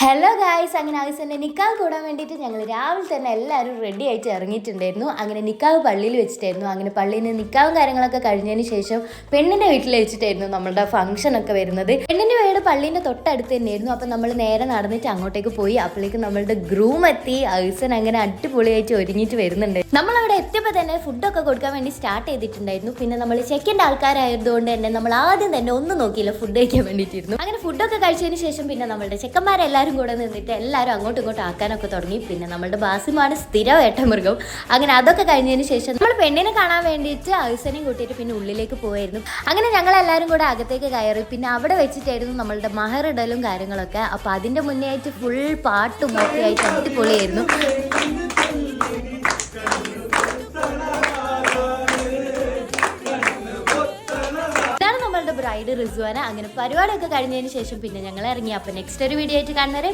Hello guys, അങ്ങനെ ആവശ്യം നിക്കാഹ് കൂടാൻ വേണ്ടിയിട്ട് ഞങ്ങൾ രാവിലെ തന്നെ എല്ലാവരും റെഡി ആയിട്ട് ഇറങ്ങിയിട്ടുണ്ടായിരുന്നു. അങ്ങനെ നിക്കാഹ് പള്ളിയിൽ വെച്ചിട്ടായിരുന്നു. അങ്ങനെ പള്ളിയിൽ നിന്ന് നിക്കാഹും കാര്യങ്ങളൊക്കെ കഴിഞ്ഞതിന് ശേഷം പെണ്ണിൻ്റെ വീട്ടിൽ വെച്ചിട്ടായിരുന്നു നമ്മളുടെ ഫംഗ്ഷൻ ഒക്കെ വരുന്നത്. പെണ്ണിൻ്റെ വീട് പള്ളീൻ്റെ തൊട്ടടുത്ത് തന്നെയായിരുന്നു. അപ്പം നമ്മൾ നേരെ നടന്നിട്ട് അങ്ങോട്ടേക്ക് പോയി. അപ്പോഴേക്കും നമ്മളുടെ ഗ്രൂം എത്തി. ഐസൻ അങ്ങനെ അടിപൊളിയായിട്ട് ഒരുങ്ങിയിട്ട് വരുന്നുണ്ട്. നമ്മളവിടെ എത്തിയപ്പോൾ തന്നെ ഫുഡൊക്കെ കൊടുക്കാൻ വേണ്ടി സ്റ്റാർട്ട് ചെയ്തിട്ടുണ്ടായിരുന്നു. പിന്നെ നമ്മൾ ചെക്കിൻ്റെ ആൾക്കാരായതുകൊണ്ട് തന്നെ നമ്മൾ ആദ്യം തന്നെ ഒന്നും നോക്കിയില്ല, ഫുഡ് കഴിക്കാൻ വേണ്ടിയിട്ടിരുന്നു. അങ്ങനെ ഫുഡൊക്കെ കഴിച്ചതിന് ശേഷം പിന്നെ നമ്മളുടെ ചെക്കന്മാരെല്ലാവരും കൂടെ നിന്നിട്ട് എല്ലാവരും അങ്ങോട്ടും ഇങ്ങോട്ടും ആക്കാനൊക്കെ തുടങ്ങി. പിന്നെ നമ്മളുടെ ബാസിമാണ് സ്ഥിരം ഏട്ടമൃഗം. അങ്ങനെ അതൊക്കെ കഴിഞ്ഞതിന് ശേഷം നമ്മൾ പെണ്ണിനെ കാണാൻ വേണ്ടിയിട്ട് ഐസനെയും കൂട്ടിയിട്ട് പിന്നെ ഉള്ളിലേക്ക് പോയായിരുന്നു. അങ്ങനെ ഞങ്ങൾ എല്ലാവരും കൂടെ അകത്തേക്ക് കയറി. പിന്നെ അവിടെ വെച്ചിട്ടായിരുന്നു നമ്മളുടെ മഹറിടലും കാര്യങ്ങളൊക്കെ. അപ്പോൾ അതിൻ്റെ മുന്നേ ആയിട്ട് ഫുൾ പാട്ടും ഒക്കെ ആയിട്ട് അടിപൊളിയായിരുന്നു. ബ്രൈഡ് റിസ്വാന. അങ്ങനെ പരിപാടിയൊക്കെ കഴിഞ്ഞതിന് ശേഷം പിന്നെ ഞങ്ങൾ ഇറങ്ങി. അപ്പോൾ നെക്സ്റ്റ് ഒരു വീഡിയോ ആയിട്ട് കാണുന്നവരെ